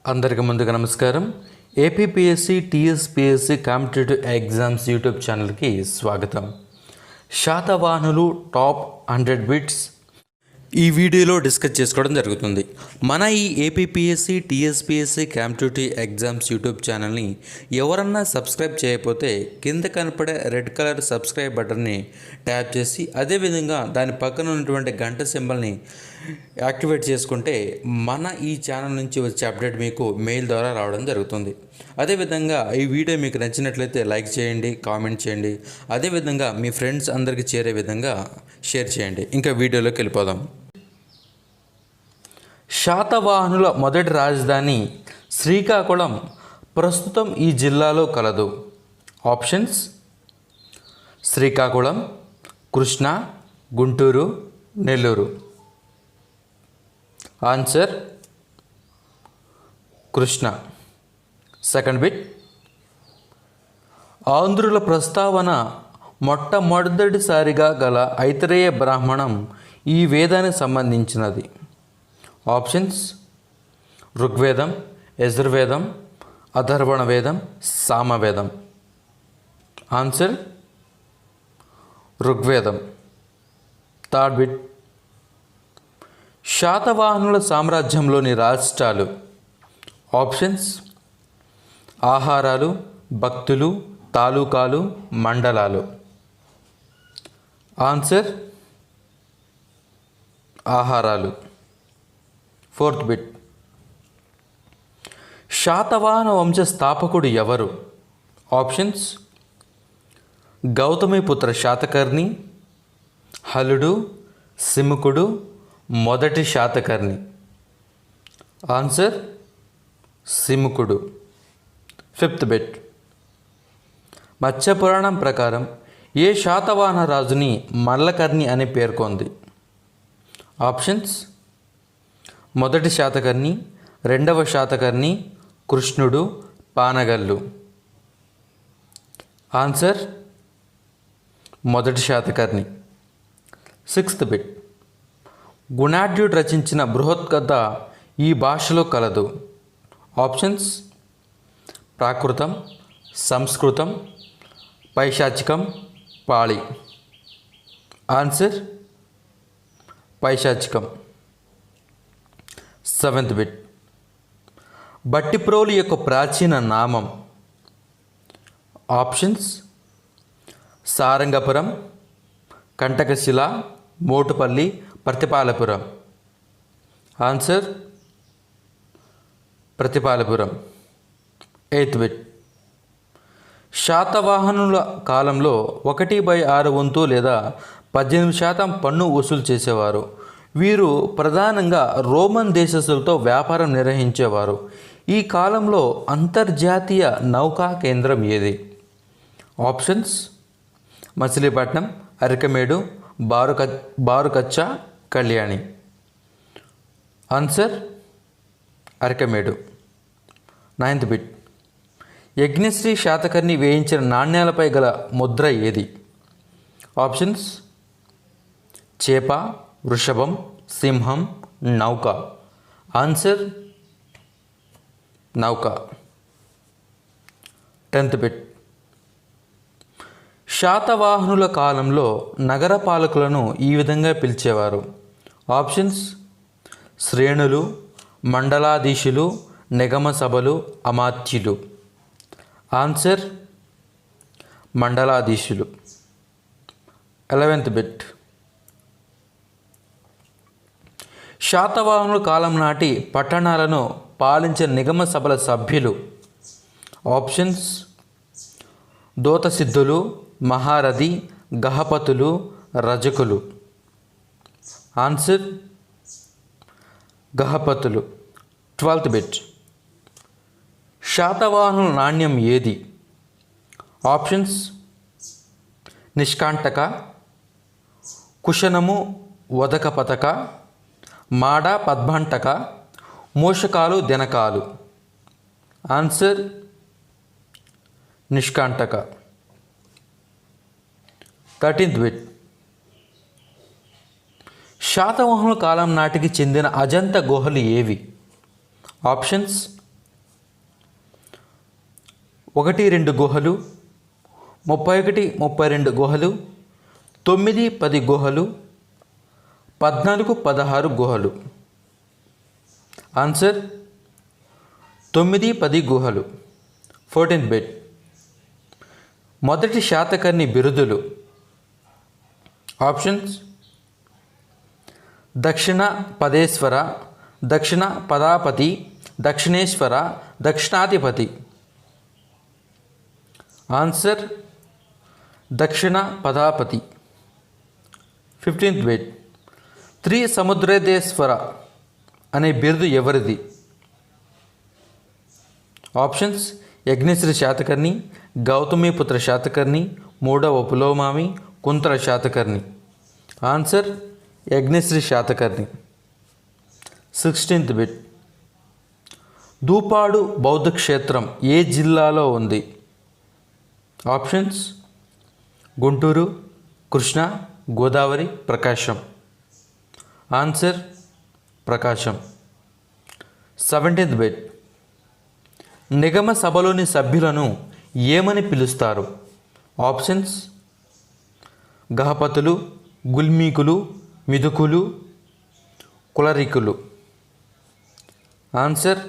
అందరికీ ముందుగా నమస్కారం. APPSC TSPSC competitive exams YouTube ఛానల్కి స్వాగతం. శాతవాహనులు టాప్ 100 బిట్స్ ఈ వీడియోలో డిస్కస్ చేసుకోవడం జరుగుతుంది. మన ఈ APPSC TSPSC competitive exams YouTube ఛానల్ని ఎవరన్నా సబ్స్క్రైబ్ చేయకపోతే కింద కనపడే రెడ్ కలర్ సబ్స్క్రైబ్ బటన్ని ట్యాప్ చేసి అదేవిధంగా దాని పక్కన ఉన్నటువంటి గంట సింబల్ని యాక్టివేట్ చేసుకుంటే మన ఈ ఛానల్ నుంచి వచ్చే అప్డేట్ మీకు మెయిల్ ద్వారా రావడం జరుగుతుంది. అదేవిధంగా ఈ వీడియో మీకు నచ్చినట్లయితే లైక్ చేయండి, కామెంట్ చేయండి, అదేవిధంగా మీ ఫ్రెండ్స్ అందరికీ చేరే విధంగా షేర్ చేయండి. ఇంకా వీడియోలోకి వెళ్ళిపోదాం. శాతవాహనుల మొదటి రాజధాని శ్రీకాకుళం ప్రస్తుతం ఈ జిల్లాలో కలదు. Options: Srikakulam, Krishna, Guntur, Nellore. Answer Krishna. Second bit. ఆంధ్రుల ప్రస్తావన మొట్టమొదటిసారిగా గల ఐతరేయ బ్రాహ్మణం ఈ వేదానికి సంబంధించినది. ఆప్షన్స్: ఋగ్వేదం, Yajurveda, Atharva Veda, Samaveda. Answer Rigveda. Third bit. శాతవాహనుల సామ్రాజ్యంలోని రాష్ట్రాలు. ఆప్షన్స్: ఆహారాలు, భక్తులు, తాలూకాలు, మండలాలు. ఆన్సర్ ఆహారాలు. Fourth bit. శాతవాహన వంశ స్థాపకుడు ఎవరు? ఆప్షన్స్: గౌతమిపుత్ర శాతకర్ణి, హలుడు, సిముకుడు, మొదటి Satakarni. Answer Simuka. Fifth bit. Matsya Purana ప్రకారం ఏ శాతవాహన రాజుని మల్లకర్ణి అని పేర్కొంది? ఆప్షన్స్: మొదటి శాతకర్ణి, రెండవ శాతకర్ణి, కృష్ణుడు, పానగల్లు. ఆన్సర్ మొదటి శాతకర్ణి. Sixth bit. గుణాఢ్యుడు రచించిన బృహత్కథ ఈ భాషలో కలదు. Options: Prakrit, Sanskrit, Paishachi, Pali. Answer Paishachi. Seventh bit. Bhattiprolu యొక్క ప్రాచీన నామం. Options: Sarangapuram, Kantakasila, Motupalli, Pratipalapuram. Answer Pratipalapuram. Eighth bit. శాతవాహనుల కాలంలో 1/6 వంతు లేదా 18% పన్ను వసూలు చేసేవారు. వీరు ప్రధానంగా రోమన్ దేశస్తులతో వ్యాపారం నిర్వహించేవారు. ఈ కాలంలో అంతర్జాతీయ నౌకా కేంద్రం ఏది? Options: Machilipatnam, Arikamedu, Barukachha, Kalyani. Answer Arikamedu. Ninth bit. Yajnashri Satakarni వేయించిన నాణ్యాలపై గల ముద్ర ఏది? ఆప్షన్స్: చేప, వృషభం, సింహం, నౌక. ఆన్సర్ నౌక. 10th bit. శాతవాహనుల కాలంలో నగర పాలకులను ఈ విధంగా పిలిచేవారు. ఆప్షన్స్: శ్రేణులు, మండలాధీశులు, నిగమ సభలు, అమాత్యులు. ఆన్సర్ మండలాధీశులు. 11th bit. శాతవాహనుల కాలం నాటి పట్టణాలను పాలించిన నిగమ సభల సభ్యులు. ఆప్షన్స్: దోతసిద్ధులు, మహారథి, గహపతులు, రజకులు. ఆన్సర్ గహపతులు. 12th bit. శాతవాహనుల నాణ్యం ఏది? ఆప్షన్స్: నిష్కాంటక, కుశనము, వదక పతక, మాడ పద్మాంటక, మూషకాలు, దినకాలు. ఆన్సర్ నిష్కాంటక. 13th bit. శాతవాహనుల కాలం నాటికి చెందిన అజంతా గుహలు ఏవి? ఆప్షన్స్: 1-2 గుహలు, 31-32 గుహలు, 9-10 గుహలు, 14-16 గుహలు. ఆన్సర్ 9-10 గుహలు. 14th bit. మొదటి శాతకర్ణి బిరుదులు. ఆప్షన్స్: దక్షిణ పదేశ్వర, దక్షిణ పదాపతి, దక్షిణేశ్వర, దక్షిణాధిపతి. ఆన్సర్ దక్షిణ పదాపతి. 15th bit. త్రిసముద్రదేశ్వర అనే బిరుదు ఎవరిది? ఆప్షన్స్: యజ్ఞశ్రీ శాతకర్ణి, గౌతమిపుత్ర శాతకర్ణి, మూడవ Pulumavi, Kuntala Satakarni. Answer Yajnashri Satakarni. 16th bit. Dupadu బౌద్ధ క్షేత్రం ఏ జిల్లాలో ఉంది? Options: Guntur, Krishna, Godavari, Prakasam. Answer Prakasam. 17th bit. నిగమ సభలోని సభ్యులను ఏమని పిలుస్తారు? ఆప్షన్స్: గహపతులు, గుల్మీకులు, మిదుకులు, కులరికులు. ఆన్సర్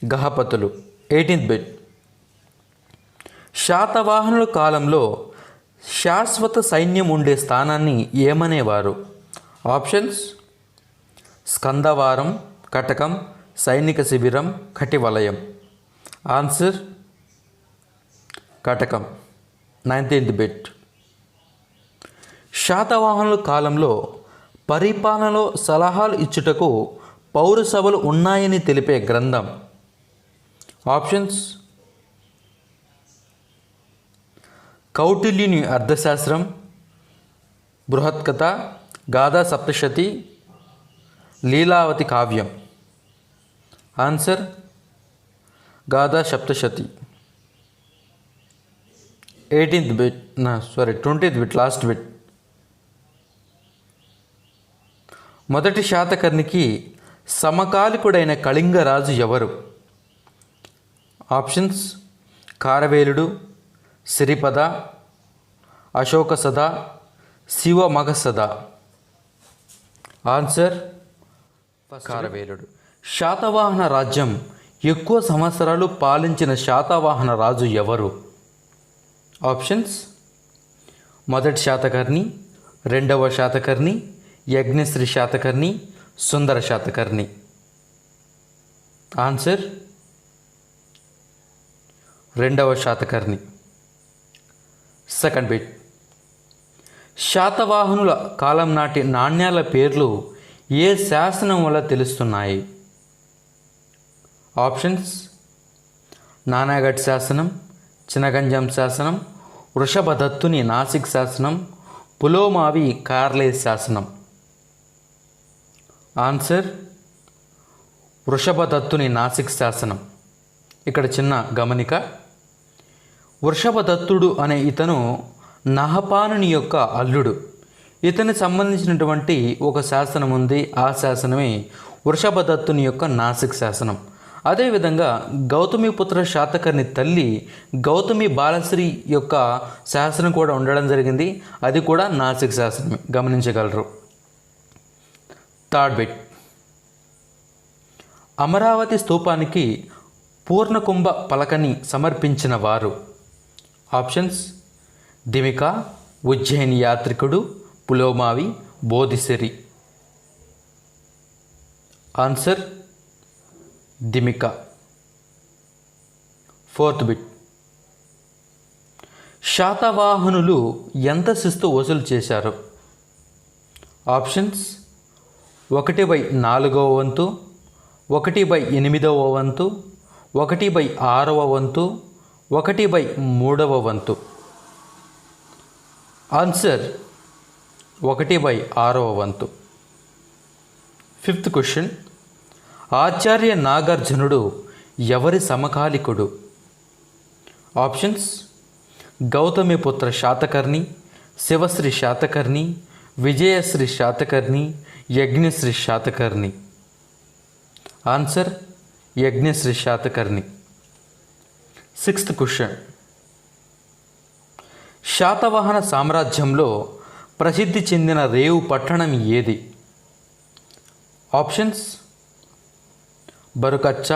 గహపతులు. 18th bit. శాతవాహనుల కాలంలో శాశ్వత సైన్యం ఉండే స్థానాన్ని ఏమనేవారు? ఆప్షన్స్: స్కందవారం, కటకం, సైనిక శిబిరం, కటివలయం. ఆన్సర్ కటకం. 19th bit. శాతవాహనుల కాలంలో పరిపాలనలో సలహాలు ఇచ్చుటకు పౌరసభలు ఉన్నాయని తెలిపే గ్రంథం. ఆప్షన్స్: కౌటిల్యుని అర్థశాస్త్రం, బృహత్కథ, గాథా సప్తశతి, లీలావతి కావ్యం. Answer Gatha Saptashati. 20th bit, last bit. మొదటి శాతకర్ణికి సమకాలికుడైన కళింగరాజు ఎవరు? ఆప్షన్స్: కారవేలుడు, సిరిపద, అశోకసద, శివమగసద. ఆన్సర్ కారవేలుడు. శాతవాహన రాజ్యం ఎక్కువ సంవత్సరాలు పాలించిన శాతవాహన రాజు ఎవరు? ఆప్షన్స్: మొదటి శాతకర్ణి, రెండవ శాతకర్ణి, యజ్ఞశ్రీ శాతకర్ణి, సుందర శాతకర్ణి. ఆన్సర్ రెండవ శాతకర్ణి. Second bit. శాతవాహనుల కాలం నాటి నాణ్యాల పేర్లు ఏ శాసనం వల్ల తెలుస్తున్నాయి? ఆప్షన్స్: నానాగఢ్ శాసనం, చినగంజం శాసనం, వృషభదత్తుని నాసిక్ శాసనం, పులోమావి కార్లే శాసనం. ఆన్సర్ వృషభదత్తుని నాసిక్ శాసనం. ఇక్కడ చిన్న గమనిక. వృషభదత్తుడు అనే ఇతను నహపానుని యొక్క అల్లుడు. ఇతనికి సంబంధించినటువంటి ఒక శాసనం ఉంది. ఆ శాసనమే వృషభదత్తుని యొక్క నాసిక్ శాసనం. అదేవిధంగా గౌతమిపుత్ర శాతకర్ణి తల్లి గౌతమి బాలశ్రీ యొక్క శాసనం కూడా ఉండడం జరిగింది. అది కూడా నాసిక్ శాసనమే, గమనించగలరు. Third bit. అమరావతి స్తూపానికి పూర్ణకుంభ పలకని సమర్పించిన వారు? ఆప్షన్స్: దిమిక, ఉజ్జయిని యాత్రికుడు, పులోమావి, బోధిసిరి. ఆన్సర్ దిమిక. Fourth bit. శాతవాహనులు ఎంత శిస్తు వసూలు చేశారు? ఆప్షన్స్: 1/4 వంతు, 1/8 వంతు, 1/6 వంతు, 1/3 వంతు. ఆన్సర్ 1/6 వంతు. Fifth question. ఆచార్య నాగార్జునుడు ఎవరి సమకాలికుడు? Options: Gautamiputra Satakarni, Shivasri Satakarni, Vijayasri Satakarni, Yajnasri Satakarni. Answer Yajnashri Satakarni. Sixth question. Satavahana సామ్రాజ్యంలో ప్రసిద్ధి చెందిన రేవు పట్టణం ఏది? Options: Barukachha,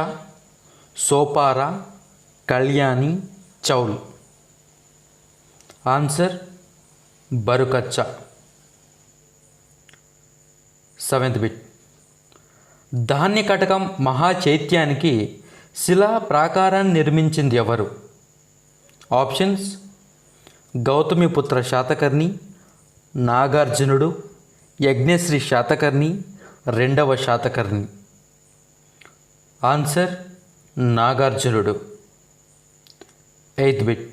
Sopara, Kalyani, Chaul. Answer Barukachha. Seventh bit. ధాన్య కటకం మహాచైత్యానికి శిలా ప్రాకారాన్ని నిర్మించింది ఎవరు? ఆప్షన్స్: గౌతమిపుత్ర శాతకర్ణి, నాగార్జునుడు, యజ్ఞశ్రీ శాతకర్ణి, రెండవ శాతకర్ణి. ఆన్సర్ నాగార్జునుడు. Eighth bit.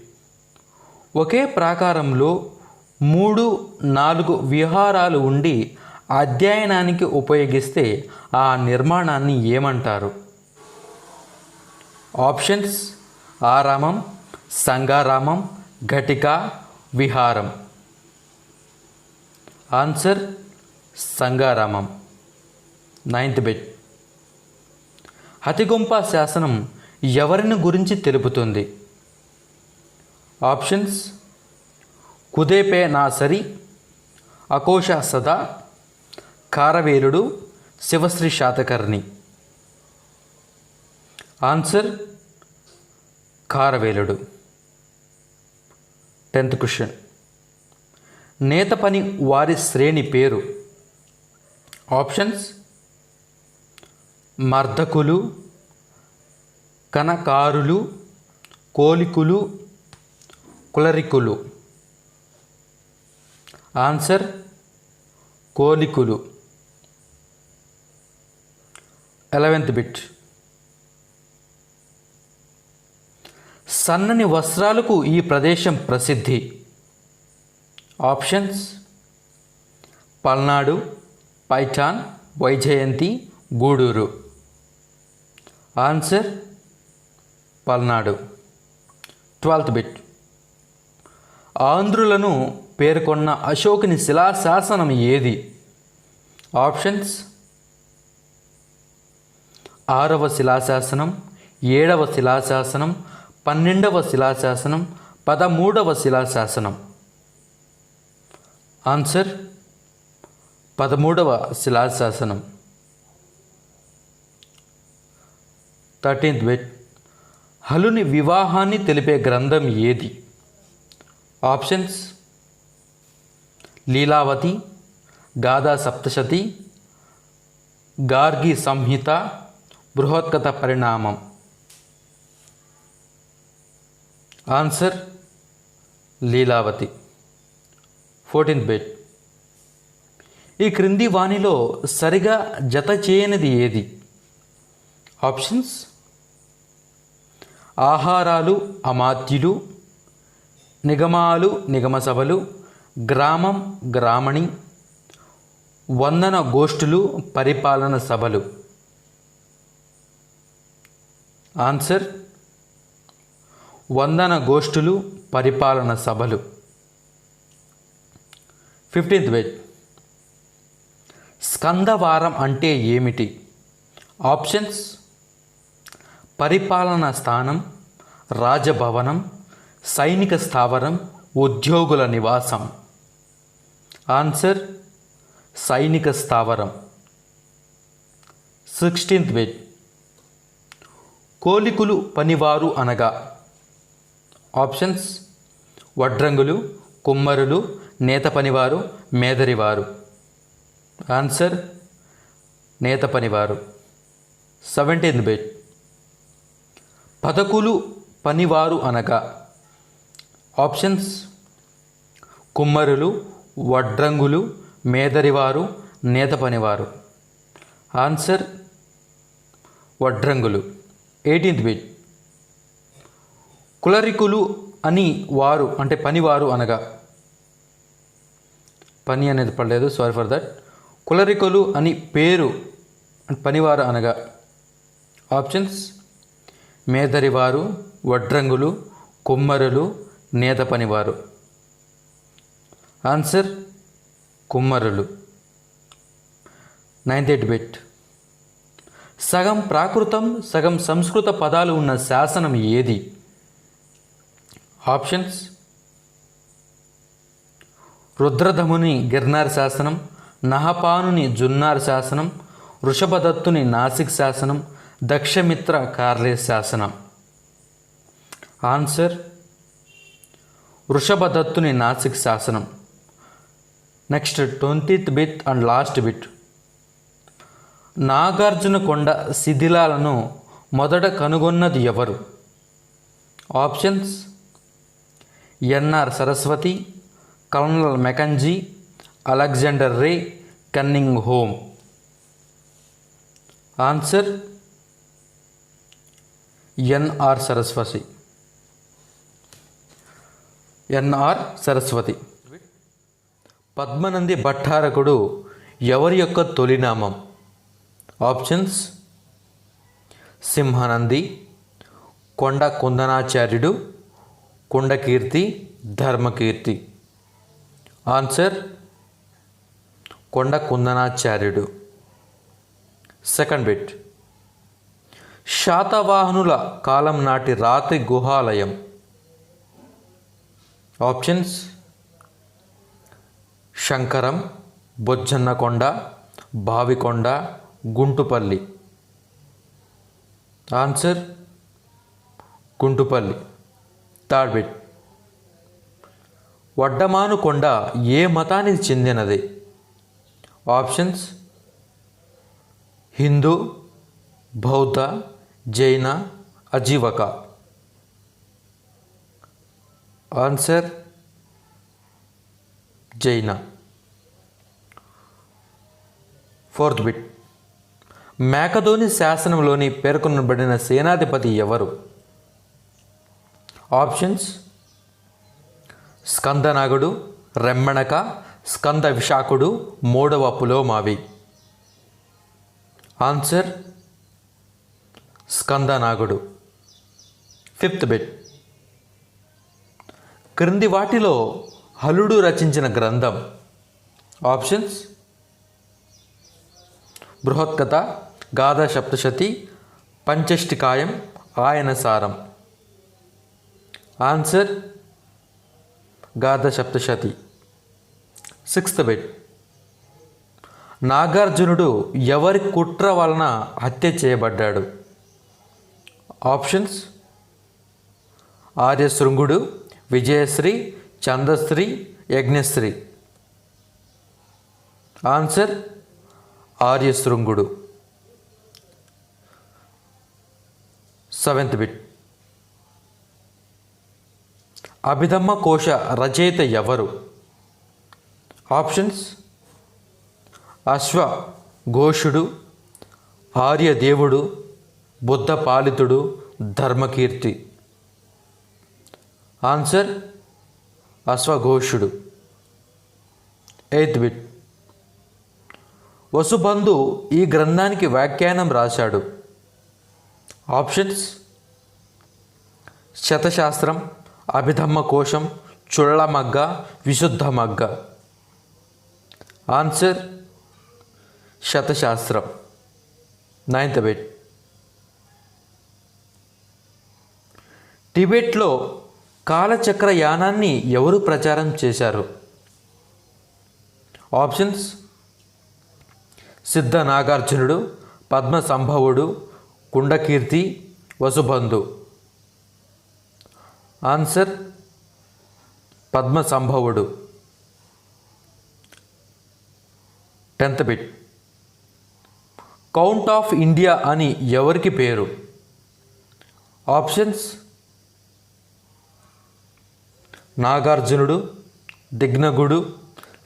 ఒకే ప్రాకారంలో 3-4 విహారాలు ఉండి అధ్యయనానికి ఉపయోగిస్తే ఆ నిర్మాణాన్ని ఏమంటారు? ఆప్షన్స్: ఆరామం, సంగారామం, ఘటిక, విహారం. ఆన్సర్ సంగారామం. Ninth bit. హతిగుంప శాసనం ఎవరిని గురించి తెలుపుతుంది? ఆప్షన్స్: కుదేపే నాసరి, అకోష సదా, కారవేలుడు, శివశ్రీ శాతకర్ణి. ఆన్సర్ కారవేలుడు. 10th question. నేత పని వారి శ్రేణి పేరు? ఆప్షన్స్: మర్దకులు, కనకారులు, కోలికులు, కులరికులు. ఆన్సర్ కోలికులు. 11th bit. సన్నని వస్త్రాలకు ఈ ప్రదేశం ప్రసిద్ధి. Options: Palnadu, Paithan, Vaijayanti, Gudur. Answer Palnadu. 12th bit. ఆంధ్రులను పేర్కొన్న అశోకుని శిలాశాసనం ఏది? ఆప్షన్స్: 6వ శిలాశాసనం, 7వ శిలాశాసనం, 12వ శిలాశాసనం, 13వ శిలాశాసనం. ఆన్సర్ 13వ శిలాశాసనం. 13th bit. హలుని వివాహాన్ని తెలిపే గ్రంథం ఏది? ఆప్షన్స్: లీలావతి, గాథా సప్తశతి, గార్గి సంహిత, బృహత్కథ పరిణామం. ఆన్సర్ లీలావతి. 14th bit. ఈ క్రింది వాణిలో సరిగా జత చేయనిది ఏది? ఆప్షన్స్: ఆహారాలు అమాత్యులు, నిగమాలు నిగమ సభలు, గ్రామం గ్రామణి, వందన గోష్ఠులు, పరిపాలన సభలు. ఆన్సర్ వందన గోష్ఠులు, పరిపాలన సభలు. 15th bit. స్కందవారం అంటే ఏమిటి? ఆప్షన్స్: పరిపాలనా స్థానం, రాజభవనం, సైనిక స్థావరం, ఉద్యోగుల నివాసం. ఆన్సర్ సైనిక స్థావరం. 16th bit. కోలికులు పనివారు అనగా? ఆప్షన్స్: వడ్రంగులు, కుమ్మరులు, నేత పనివారు, మేదరివారు. ఆన్సర్ నేత పనివారు. 17th bit. పదకులు పనివారు అనగా? ఆప్షన్స్: కుమ్మరులు, వడ్రంగులు, మేదరివారు, నేత పనివారు. ఆన్సర్ వడ్రంగులు. 18th bit. కులరికులు అని వారు అంటే పనివారు అనగా? పని అనేది పడలేదు, సారీ ఫర్ దట్. కులరికులు అని పేరు పనివారు అనగా? ఆప్షన్స్: మేదరివారు, వడ్రంగులు, కుమ్మరులు, నేత పనివారు. ఆన్సర్ కుమ్మరులు. 19th bit. సగం ప్రాకృతం సగం సంస్కృత పదాలు ఉన్న శాసనం ఏది? ఆప్షన్స్: రుద్రధముని గిర్నార్ శాసనం, నహపానుని జున్నార్ శాసనం, వృషభదత్తుని నాసిక్ శాసనం, దక్షమిత్ర కార్లే శాసనం. ఆన్సర్: వృషభదత్తుని నాసిక్ శాసనం. Next 20th bit and last bit. Nagarjuna Konda శిథిలాలను మొదట కనుగొన్నది ఎవరు? Options: N R Saraswati, colonel Mackenzie, Alexander Rea, Cunningham. Answer: N R Saraswati. N R Saraswati. Padmanandi భట్టారకుడు ఎవరి యొక్క తొలినామం? ఆప్షన్స్: సింహనంది, కొండ కుందనాచార్యుడు, కుండకీర్తి, ధర్మకీర్తి. ఆన్సర్: కొండ కుందనాచార్యుడు. Second bit. శాతవాహనుల కాలం నాటి రాతి గుహాలయం. Options: Sankaram, Bojjannakonda, Bavikonda, Guntupalli. Answer: Guntupalli. Third bit. Vaddamanu కొండ ఏ మతానికి చెందినది? ఆప్షన్స్: హిందూ, బౌద్ధ, Jaina, Ajivaka. Answer: Jaina. Fourth bit. Mekadoni శాసనంలోని పేర్కొనబడిన సేనాధిపతి ఎవరు? ఆప్షన్స్: స్కందనాగుడు, రెమ్మణక, స్కంద విశాఖుడు, మూడవ పులోమావి. ఆన్సర్: స్కందనాగుడు. Fifth bit. క్రింది వాటిలో హలుడు రచించిన గ్రంథం. ఆప్షన్స్: బృహత్కథ, గాథా సప్తశతి, పంచష్టికాయం, ఆయనసారం. Answer: Gatha Saptashati. Sixth bit. నాగార్జునుడు ఎవరి కుట్ర వలన హత్య చేయబడ్డాడు? ఆప్షన్స్: ఆర్యశృంగుడు, విజయశ్రీ, చందశ్రీ, యజ్ఞశ్రీ. ఆన్సర్: ఆర్యశృంగుడు. Seventh bit. అభిధమ్మ కోశ రచయిత ఎవరు? ఆప్షన్స్: అశ్వ ఘోషుడు, ఆర్యదేవుడు, బుద్ధపాలితుడు, ధర్మకీర్తి. ఆన్సర్: అశ్వఘోషుడు. Eighth bit. వసుబంధు ఈ గ్రంథానికి వ్యాఖ్యానం రాశాడు. ఆప్షన్స్: శతశాస్త్రం, అభిధమ్మ కోశం, చుళ్ళమగ్గ, విశుద్ధమగ్గ. ఆన్సర్: శతశాస్త్రం. Ninth bit. టిబెట్లో కాలచక్ర యానాన్ని ఎవరు ప్రచారం చేశారు? ఆప్షన్స్: సిద్ధ నాగార్జునుడు, పద్మసంభవుడు, కుండకీర్తి, వసుబంధు. ఆన్సర్: పద్మసంభవుడు. 10th bit. Count of India అని ఎవరికి పేరు? ఆప్షన్స్: నాగార్జునుడు, దిగ్నగుడు,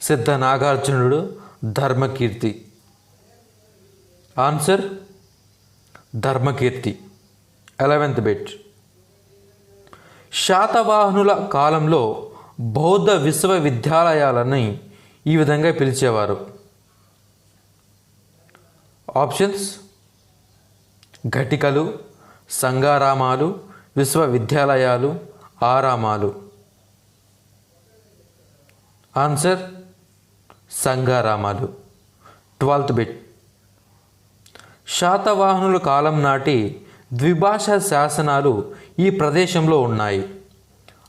సిద్ధ నాగార్జునుడు, Dharmakirti. Answer: Dharmakirti. 11th bit. శాతవాహనుల కాలంలో బౌద్ధ విశ్వవిద్యాలయాలని ఈ విధంగా పిలిచేవారు. ఆప్షన్స్: ఘటికలు, సంగారామాలు, విశ్వవిద్యాలయాలు, ఆరామాలు. ఆన్సర్: సంగారామాలు. 12th bit. శాతవాహనుల కాలం నాటి ద్విభాషా శాసనాలు ఈ ప్రదేశంలో ఉన్నాయి.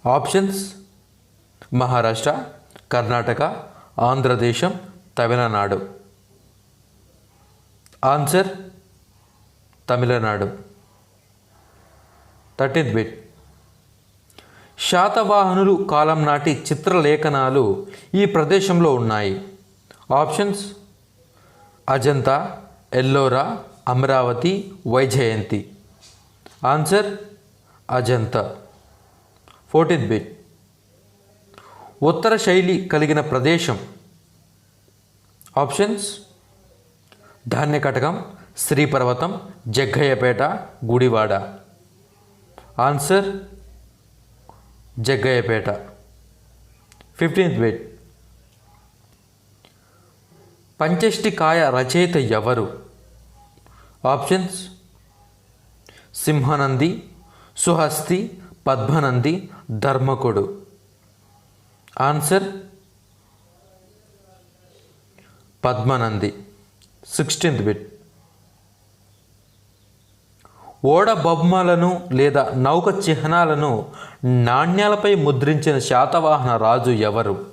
Options Maharashtra, Karnataka, Andhradesam, Tamil Nadu. Answer Tamil Nadu. 13th bit. శాతవాహనులు కాలం నాటి చిత్రలేఖనాలు ఈ ప్రదేశంలో ఉన్నాయి. Options Ajanta, Ellora, Amaravati, Vaijayanti. Answer Ajanta. 14th bit. ఉత్తర శైలి కలిగిన ప్రదేశం. ఆప్షన్స్ ధాన్యకటకం, శ్రీపర్వతం, Jaggayyapeta, Gudivada. Answer Jaggayyapeta. 15th bit. Panchastikaya రచయిత ఎవరు? ఆప్షన్స్ సింహనంది, సుహస్తి, పద్మనంది, ధర్మకుడు. ఆన్సర్ పద్మనంది. 16th bit. ఓడ బొమ్మలను లేదా నౌక చిహ్నాలను నాణ్యాలపై ముద్రించిన శాతవాహన రాజు ఎవరు?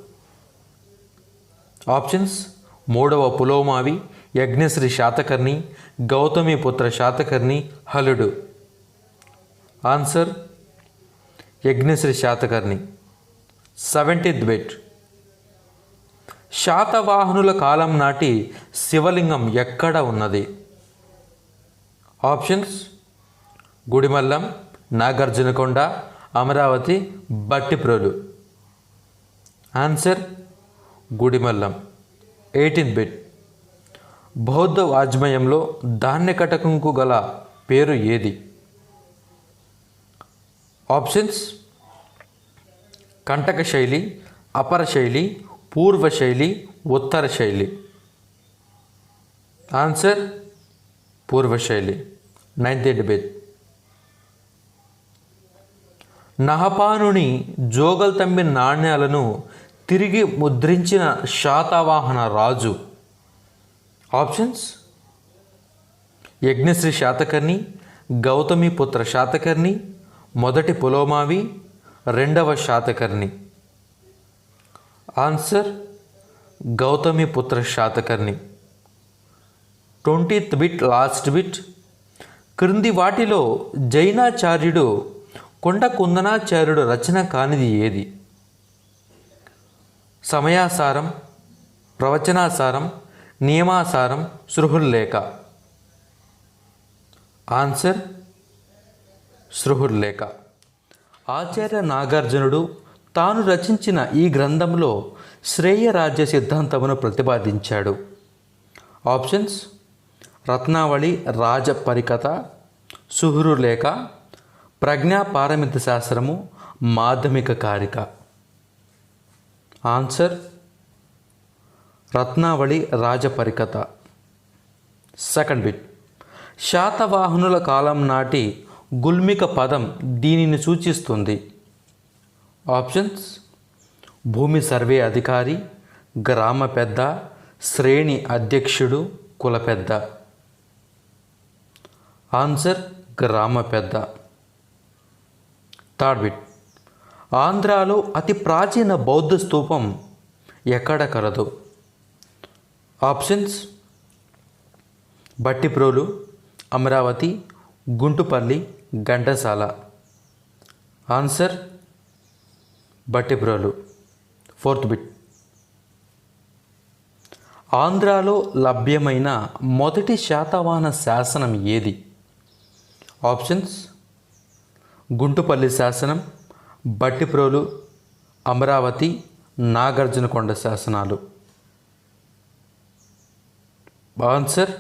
ఆప్షన్స్ మూడవ పులోమావి, యజ్ఞశ్రీ శాతకర్ణి, గౌతమిపుత్ర శాతకర్ణి, హలుడు. Answer Yajnashri Satakarni. 17th bit. శాతవాహనుల కాలం నాటి శివలింగం ఎక్కడ ఉన్నది? Options Gudimallam, Nagarjunakonda, Amaravati, Bhattiprolu. Answer Gudimallam. 18th bit. బౌద్ధ వాజ్మయంలో ధాన్యకటకంకు గల పేరు ఏది? ఆప్షన్స్ కంటక శైలి, అపర శైలి, పూర్వ శైలి, ఉత్తర శైలి. ఆన్సర్ పూర్వ శైలి. 19th bit. నహపానుని జోగల్తమ్మి నాణ్యాలను తిరిగి ముద్రించిన శాతవాహన రాజు. ఆప్షన్స్ యజ్ఞశ్రీ శాతకర్ణి, గౌతమిపుత్ర శాతకర్ణి, మొదటి పులోమావి, రెండవ Satakarni. Answer Gautamiputra Satakarni. 20th bit, last bit. క్రింది వాటిలో జైనాచార్యుడు కొండ కుందనాచార్యుడు రచన కానిది ఏది? సమయాసారం, ప్రవచనాసారం, నియమాసారం, సృహుల్లేఖ. ఆన్సర్ సృహుల్లేఖ. ఆచార్య నాగార్జునుడు తాను రచించిన ఈ గ్రంథంలో శ్రేయరాజ్య సిద్ధాంతమును ప్రతిపాదించాడు. ఆప్షన్స్ రత్నావళి, రాజపరికథ, సుహృలేఖ, ప్రజ్ఞాపారమిత శాస్త్రము, మాధ్యమిక కారిక. ఆన్సర్ రత్నావళి, రాజపరికథ. 2nd bit. శాతవాహనుల కాలం నాటి గుల్మిక పదం దీనిని సూచిస్తుంది. ఆప్షన్స్ భూమి సర్వే అధికారి, గ్రామ పెద్ద, శ్రేణి అధ్యక్షుడు, కుల పెద్ద. ఆన్సర్ గ్రామ పెద్ద. 3rd bit. ఆంధ్రాలో అతి ప్రాచీన బౌద్ధ స్తూపం ఎక్కడ కలదు? Options Bhattiprolu, Amaravati, Guntupalli, Ghantasala. Answer Bhattiprolu. 4th bit. ఆంధ్రాలో లభ్యమైన మొదటి శాతవాహన శాసనం ఏది? ఆప్షన్స్ గుంటుపల్లి శాసనం, బట్టిప్రోలు, అమరావతి, నాగార్జునకొండ శాసనాలు. ఆన్సర్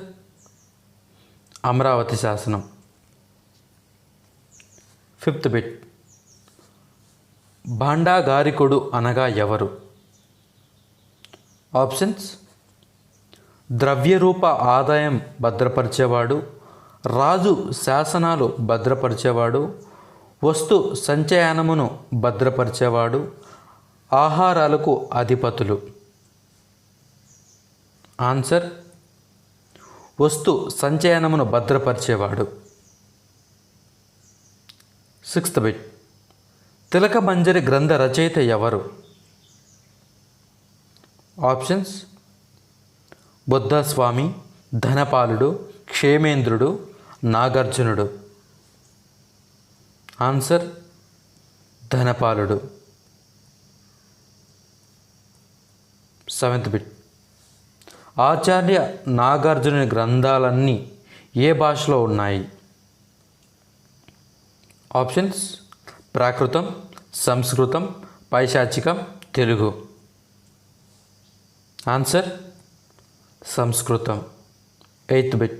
అమరావతి శాసనం. 5th bit. భాండాగారికుడు అనగా ఎవరు? ఆప్షన్స్ ద్రవ్యరూప ఆదాయం భద్రపరిచేవాడు, రాజు శాసనాలు భద్రపరిచేవాడు, వస్తు సంచయనమును భద్రపరిచేవాడు, ఆహారాలకు అధిపతులు. ఆన్సర్ వస్తు సంచయనమును భద్రపరిచేవాడు. 6th bit. తిలకమంజరి గ్రంథ రచయిత ఎవరు? ఆప్షన్స్: బుద్ధస్వామి, ధనపాలుడు, క్షేమేంద్రుడు, నాగార్జునుడు. ఆన్సర్: ధనపాలుడు. 7th bit. ఆచార్య నాగార్జునుని గ్రంథాలన్నీ ఏ భాషలో ఉన్నాయి? ఆప్షన్స్: ప్రాకృతం, సంస్కృతం, పైశాచికం, తెలుగు. ఆన్సర్: సంస్కృతం. 8th bit.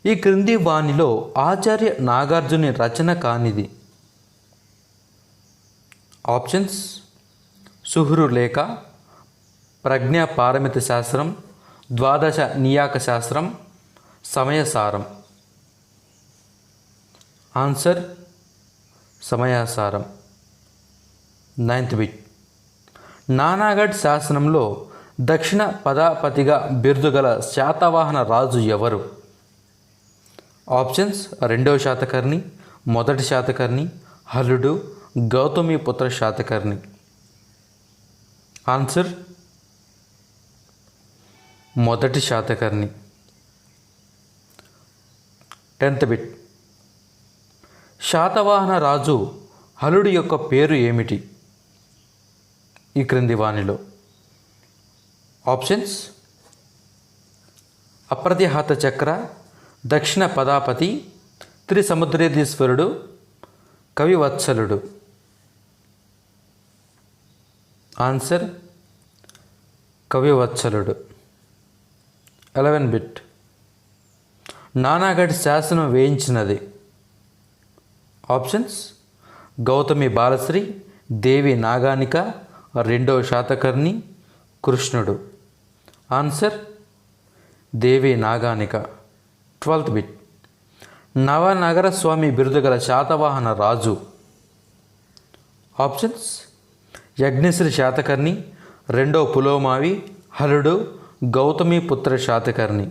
ఈ క్రింది వానిలో ఆచార్య నాగార్జుని రచన కానిది? ఆప్షన్స్: సుహురు లేఖ, ప్రజ్ఞా పారమిత శాస్త్రం, ద్వాదశ నియాక శాస్త్రం, సమయసారం. ఆన్సర్: సమయసారం. 9th bit. నానాగఢ్ శాసనంలో దక్షిణ పదాపతిగా బిరుదుగల శాతవాహన రాజు ఎవరు? ఆప్షన్స్: రెండవ శాతకర్ణి, మొదటి శాతకర్ణి, హలుడు, గౌతమిపుత్ర శాతకర్ణి. ఆన్సర్: మొదటి శాతకర్ణి. 10th bit. శాతవాహన రాజు హలుడు యొక్క పేరు ఏమిటి? ఈ క్రింది వానిలో? ఆప్షన్స్: అప్రతిహత చక్ర, దక్షిణ పదాపతి, త్రిసముద్రేధీశ్వరుడు, కవివత్సలుడు. ఆన్సర్: కవివత్సలుడు. 11 బిట్. నానాగఢ్ శాసనం వేయించినది? ఆప్షన్స్: గౌతమి బాలశ్రీ, దేవి నాగానిక, రెండవ శాతకర్ణి, కృష్ణుడు. Answer: Devi Naganika. 12th bit. నవనగర స్వామి బిరుదుగల శాతవాహన రాజు? ఆప్షన్స్: యజ్ఞశ్రీ శాతకర్ణి, రెండవ పులోమావి, హలుడు, గౌతమిపుత్ర శాతకర్ణి.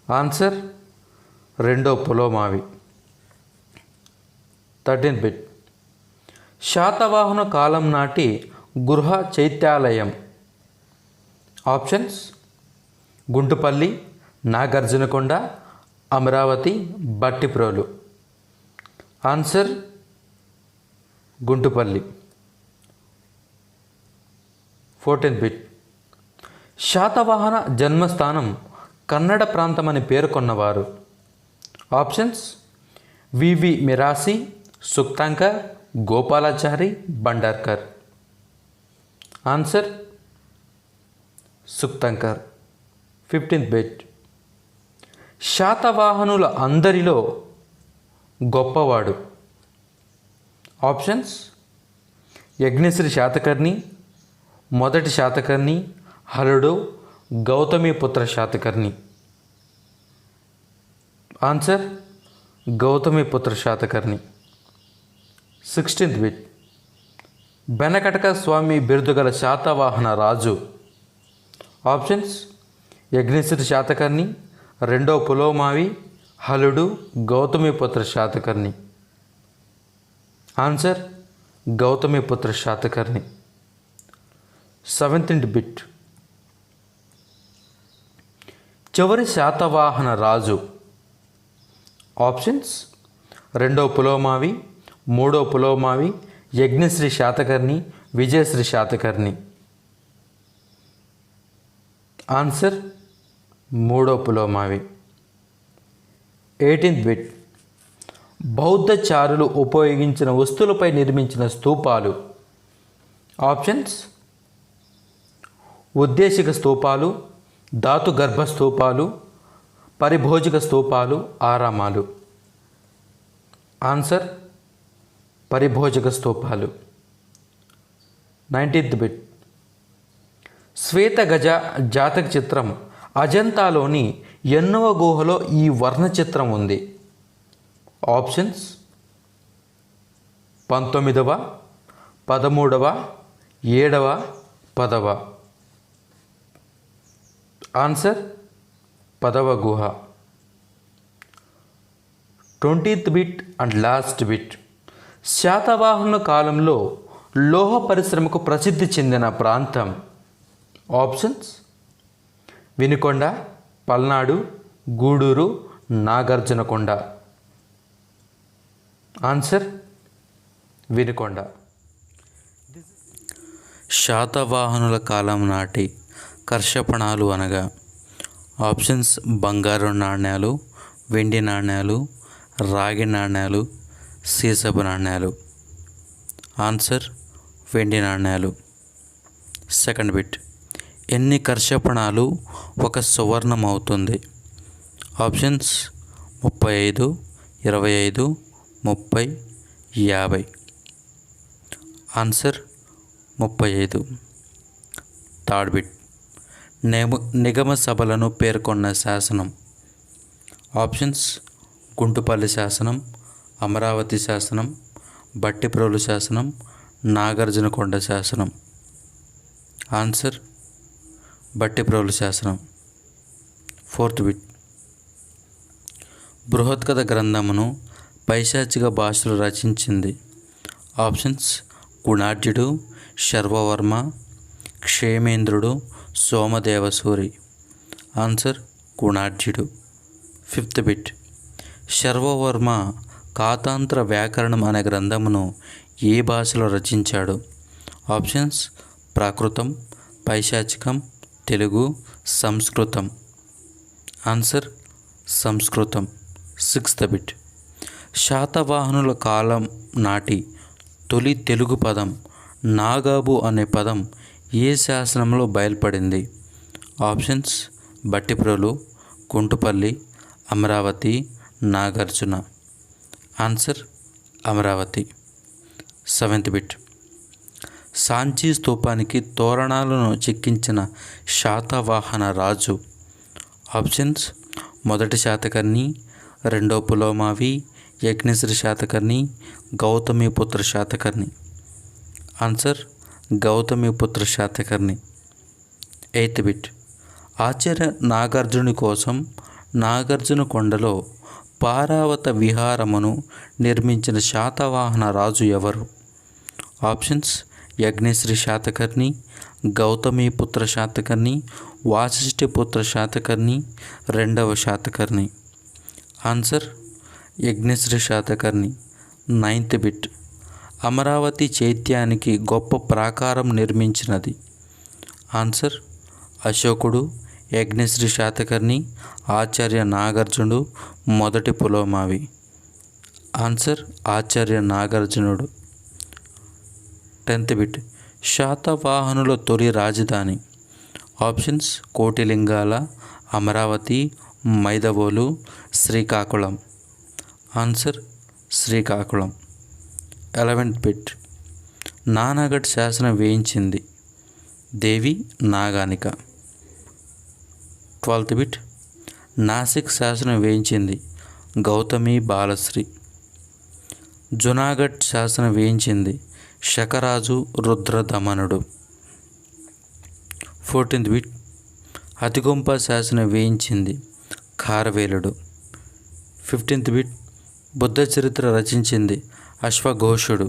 ఆన్సర్: రెండవ పులోమావి. 13th bit. శాతవాహన కాలం నాటి గృహ చైత్యాలయం? Options: Guntupalli, Nagarjunakonda, Amaravati, Bhattiprolu. Answer: Guntupalli. 14th bit. Satavahana జన్మస్థానం కన్నడ ప్రాంతమని పేర్కొన్నవారు? Options: V V Mirashi, Sukthankar, Gopalachari, Bhandarkar. Answer: Sukthankar. 15th bit. శాతవాహనుల అందరిలో గొప్పవాడు? ఆప్షన్స్: యజ్ఞశ్రీ శాతకర్ణి, మొదటి శాతకర్ణి, హలుడు, Gautamiputra Satakarni. Answer: Gautamiputra Satakarni. 16th bit. Benakataka స్వామి బిరుదుగల శాతవాహన రాజు? ఆప్షన్స్: యజ్ఞశ్రీ శాతకర్ణి, రెండవ పులోమావి, హలుడు, Gautamiputra Satakarni. Answer: Gautamiputra Satakarni. 17th bit. చివరి శాతవాహన రాజు? ఆప్షన్స్: రెండవ పులోమావి, మూడవ పులోమావి, యజ్ఞశ్రీ శాతకర్ణి, విజయశ్రీ శాతకర్ణి. ఆన్సర్: మూడవ పులోమావి. 18th bit. బౌద్ధచారులు ఉపయోగించిన వస్తువులపై నిర్మించిన స్తూపాలు? ఆప్షన్స్: ఉద్దేశిక స్తూపాలు, ధాతు గర్భ స్తూపాలు, పరిభోజిక స్తూపాలు, ఆరామాలు. ఆన్సర్: పరిభోజిక స్తూపాలు. 19th bit. శ్వేతగజ జాతక చిత్రం అజంతాలోని ఎన్నవ గుహలో ఈ వర్ణ చిత్రం ఉంది? ఆప్షన్స్: 19వ, 13వ, 7వ, 10వ. ఆన్సర్: 10వ గుహ. 20th bit and last bit. శాతవాహనుల కాలంలో లోహ పరిశ్రమకు ప్రసిద్ధి చెందిన ప్రాంతం. ఆప్షన్స్: వినుకొండ, పల్నాడు, గూడూరు, నాగార్జునకొండ. ఆన్సర్: వినుకొండ. శాతవాహనుల కాలం నాటి కర్షపణాలు అనగా ఆప్షన్స్: బంగారు నాణ్యాలు, వెండి నాణ్యాలు, రాగి నాణ్యాలు, సీసపు నాణ్యాలు. ఆన్సర్: వెండి నాణ్యాలు. సెకండ్ బిట్: ఎన్ని కర్షపణాలు ఒక సువర్ణం అవుతుంది? ఆప్షన్స్: 35, 25, 30, 50. ఆన్సర్: 35. థర్డ్ బిట్: నిగమ సభలను పేర్కొన్న శాసనం. ఆప్షన్స్: గుంటుపల్లి శాసనం, అమరావతి శాసనం, భట్టిప్రోలు శాసనం, నాగార్జునకొండ శాసనం. ఆన్సర్: భట్టిప్రోలు శాసనం. ఫోర్త్ బిట్: బృహత్కథ గ్రంథమును పైశాచిక భాషలో రచించింది. ఆప్షన్స్: గుణాఢ్యుడు, శర్వవర్మ, క్షేమేంద్రుడు, సోమదేవసూరి. ఆన్సర్: గుణాఢ్యుడు. ఫిఫ్త్ బిట్: శర్వవర్మ కాతాంత్ర వ్యాకరణం అనే గ్రంథమును ఏ భాషలో రచించాడు? ఆప్షన్స్: ప్రాకృతం, పైశాచికం, తెలుగు, సంస్కృతం. ఆన్సర్: సంస్కృతం. సిక్స్త్ బిట్: శాతవాహనుల కాలం నాటి తొలి తెలుగు పదం నాగాబు అనే పదం ఏ శాసనంలో బయలుపడింది? Options: Bhattiprolu, Guntupalli, Amaravati, Nagarjuna. Answer: Amaravati. Seventh bit: Sanchi స్తూపానికి తోరణాలను చెక్కించిన శాతవాహన రాజు. ఆప్షన్స్: మొదటి శాతకర్ణి, రెండో Pulomavi, Yajnasri Satakarni, Gautamiputra Satakarni. Answer: Gautamiputra Satakarni. Eighth bit: Acharya నాగార్జునుని కోసం నాగార్జునకొండలో పారావత విహారమును నిర్మించిన శాతవాహన రాజు ఎవరు? ఆప్షన్స్: యజ్ఞశ్రీ శాతకర్ణి, గౌతమిపుత్ర శాతకర్ణి, వాసిష్ఠిపుత్ర శాతకర్ణి, రెండవ Satakarni. Answer: Yajnashri Satakarni. Ninth bit: Amaravati చైత్యానికి గొప్ప ప్రాకారం నిర్మించినది. ఆన్సర్: అశోకుడు, యజ్ఞశ్రీ శాతకర్ణి, ఆచార్య నాగార్జునుడు, మొదటి పులోమావి. ఆన్సర్: ఆచార్య నాగార్జునుడు. 10th బిట్: శాతవాహనుల తొలి రాజధాని. Options: Kotilingala, Amaravati, Maidavolu, Srikakulam. Answer: Srikakulam. 11th bit: Nanaghat శాసనం వేయించింది దేవి నాగానిక. 12th బిట్: నాసిక్ శాసనం వేయించింది గౌతమి బాలశ్రీ. జునాగఢ్ శాసనం వేయించింది శకరాజు రుద్రదమనుడు. 14th బిట్: అతిగొంప శాసనం వేయించింది ఖారవేలుడు. 15th బిట్: బుద్ధ చరిత్ర రచించింది అశ్వఘోషుడు.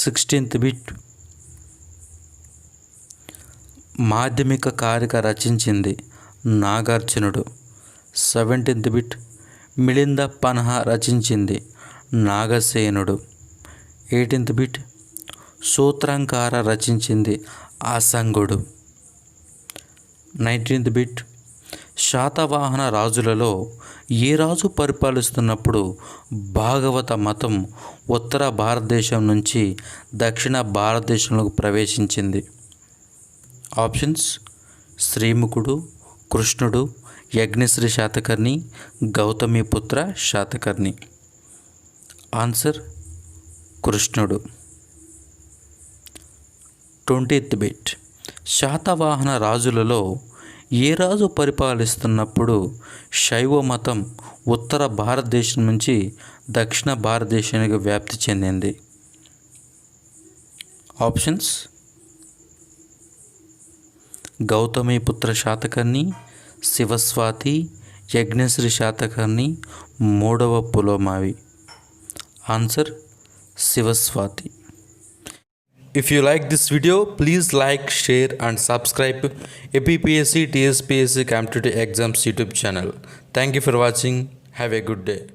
16th బిట్: మాధ్యమిక కారిక రచించింది నాగార్జునుడు. 17th బిట్: మిళింద పన్హ రచించింది నాగసేనుడు. 18th బిట్: సూత్రంకార రచించింది ఆసంగుడు. 19th బిట్: శాతవాహన రాజులలో ఏ రాజు పరిపాలిస్తున్నప్పుడు భాగవత మతం ఉత్తర భారతదేశం నుంచి దక్షిణ భారతదేశంలోకి ప్రవేశించింది? ఆప్షన్స్: శ్రీముఖుడు, కృష్ణుడు, యజ్ఞశ్రీ శాతకర్ణి, గౌతమిపుత్ర శాతకర్ణి. ఆన్సర్: కృష్ణుడు. 20th బిట్: శాతవాహన రాజులలో ఏ రాజు పరిపాలిస్తున్నప్పుడు శైవ మతం ఉత్తర భారతదేశం నుంచి దక్షిణ భారతదేశానికి వ్యాప్తి చెందింది? ఆప్షన్స్: గౌతమిపుత్ర శాతకర్ణి, శివస్వాతి, యజ్ఞశ్రీ శాతకర్ణి, మూడవ Pulomavi. Answer: Sivaswati. If you like this video, please like, share and subscribe APPSC TSPSC Competitive Exams YouTube channel. Thank you for watching. Have a good day.